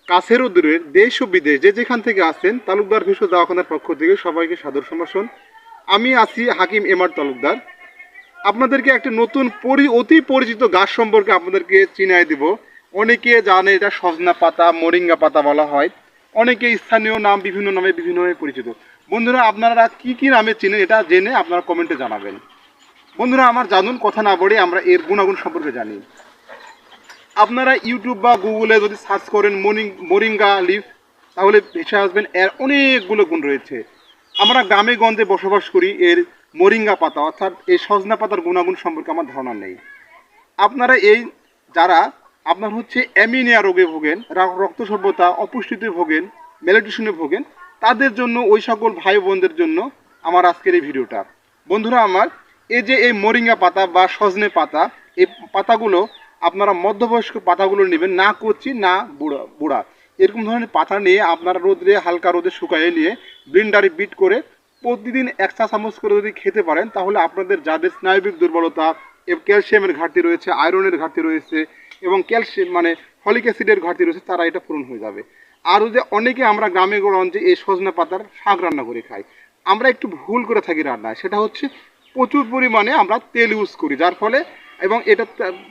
কাছের ও দূরের দেশ ও বিদেশ যে যেখান থেকে আসেন তালুকদার ভেষজ দওয়াখানার পক্ষ থেকে সবাইকে সাদর সম্ভাষণ। আমি আছি হাকিম এমআর তালুকদার। আপনাদেরকে একটা নতুন অতি পরিচিত গাছ সম্পর্কে আপনাদেরকে চিনাই দিব। অনেকে জানে এটা সজনা পাতা, মোরিঙ্গা পাতা বলা হয়। অনেকে স্থানীয় নাম বিভিন্ন নামে বিভিন্নভাবে পরিচিত। বন্ধুরা, আপনারা কি কি নামে চিনেন এটা জেনে আপনারা কমেন্টে জানাবেন। বন্ধুরা, আমার জানুন, কথা না বলে আমরা এর গুণাগুণ সম্পর্কে জানি। আপনারা ইউটিউব বা গুগলে যদি সার্চ করেন মোরিঙ্গা লিফ, তাহলে ভেসে আসবেন এর অনেকগুলো গুণ রয়েছে। আমরা গ্রামে গঞ্জে বসবাস করি, এর মোরিঙ্গা পাতা অর্থাৎ এই সজনা পাতার গুণাগুণ সম্পর্কে আমার ধারণা নেই। আপনারা যারা আপনার হচ্ছে অ্যামিনিয়া রোগে ভোগেন, রক্ত স্বল্পতা, অপুষ্টিতে ভোগেন, ম্যালনিউট্রিশনে ভোগেন, তাদের জন্য, ওই সকল ভাই বোনদের জন্য আমার আজকের এই ভিডিওটা। বন্ধুরা আমার, এই মোরিঙ্গা পাতা বা সজনে পাতা, এই পাতাগুলো আপনারা মধ্যবয়স্ক পাতাগুলো নেবেন, না কচি না বুড়া এরকম ধরনের পাতা নিয়ে আপনারা হালকা রোদে শুকাইয়ে নিয়ে ব্লেন্ডারে বিট করে প্রতিদিন 1 চা চামচ করে যদি খেতে পারেন, তাহলে আপনাদের যাদের স্নায়বিক দুর্বলতা, ক্যালসিয়ামের ঘাটতি রয়েছে, আয়রনের ঘাটতি রয়েছে এবং ক্যালসিয়াম মানে ফলিক অ্যাসিডের ঘাটতি রয়েছে, তারা এটা পূরণ হয়ে যাবে। আর যে অনেকে আমরা গ্রামে গঞ্জে এই সজনে পাতার শাক রান্না করে খাই, আমরা একটু ভুল করে থাকি রান্নায়। সেটা হচ্ছে প্রচুর পরিমাণে আমরা তেল ইউজ করি, যার ফলে এবং এটা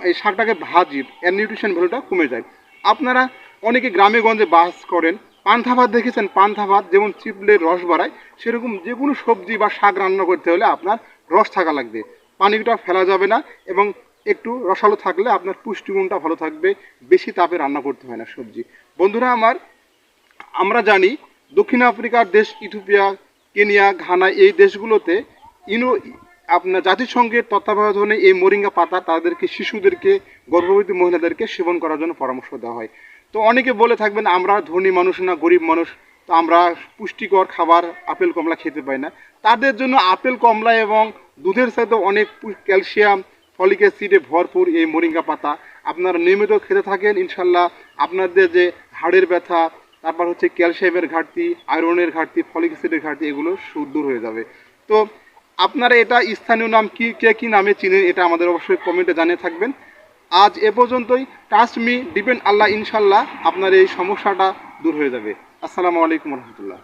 এই শাকটাকে ভাজি, এর নিউট্রিশন ভ্যালুটা কমে যায়। আপনারা অনেকে গ্রামে গঞ্জে বাস করেন, পান্থা ভাত দেখেছেন? পান্থা ভাত যেমন চিপলে রস বাড়ায়, সেরকম যে কোনো সবজি বা শাক রান্না করতে হলে আপনার রস থাকা লাগবে, পানিটা ফেলা যাবে না এবং একটু রসালো থাকলে আপনার পুষ্টিগুণটা ভালো থাকবে। বেশি তাপে রান্না করতে হয় না সবজি। বন্ধুরা আমার, আমরা জানি দক্ষিণ আফ্রিকার দেশ ইথিওপিয়া, কেনিয়া, ঘানা এই দেশগুলোতে আপনার জাতিসংঘের তত্ত্বাবধানে এই মোরিঙ্গা পাতা তাদেরকে, শিশুদেরকে, গর্ভবতী মহিলাদেরকে সেবন করার জন্য পরামর্শ দেওয়া হয়। তো অনেকে বলে থাকবেন আমরা ধনী মানুষ না, গরিব মানুষ, তো আমরা পুষ্টিকর খাবার আপেল কমলা খেতে পাই না। তাদের জন্য আপেল কমলা এবং দুধের সাথে অনেক ক্যালসিয়াম, ফলিক অ্যাসিডে ভরপুর এই মোরিঙ্গা পাতা আপনারা নিয়মিত খেতে থাকেন, ইনশাল্লাহ আপনাদের যে হাড়ের ব্যথা, তারপর হচ্ছে ক্যালসিয়ামের ঘাটতি, আয়রনের ঘাটতি, ফলিক অ্যাসিডের ঘাটতি, এগুলো দূর হয়ে যাবে। তো আপনারা এটা স্থানীয় নাম কি নামে চিনেন, এটা আমাদের অবশ্যই কমেন্টে জানিয়ে থাকবেন। আজ এ পর্যন্তই। ট্রাস্ট মি, ডিপেন্ড আল্লাহ, ইনশাল্লাহ আপনার এই সমস্যাটা দূর হয়ে যাবে। আসসালামু আলাইকুম রহমতুল্লাহ।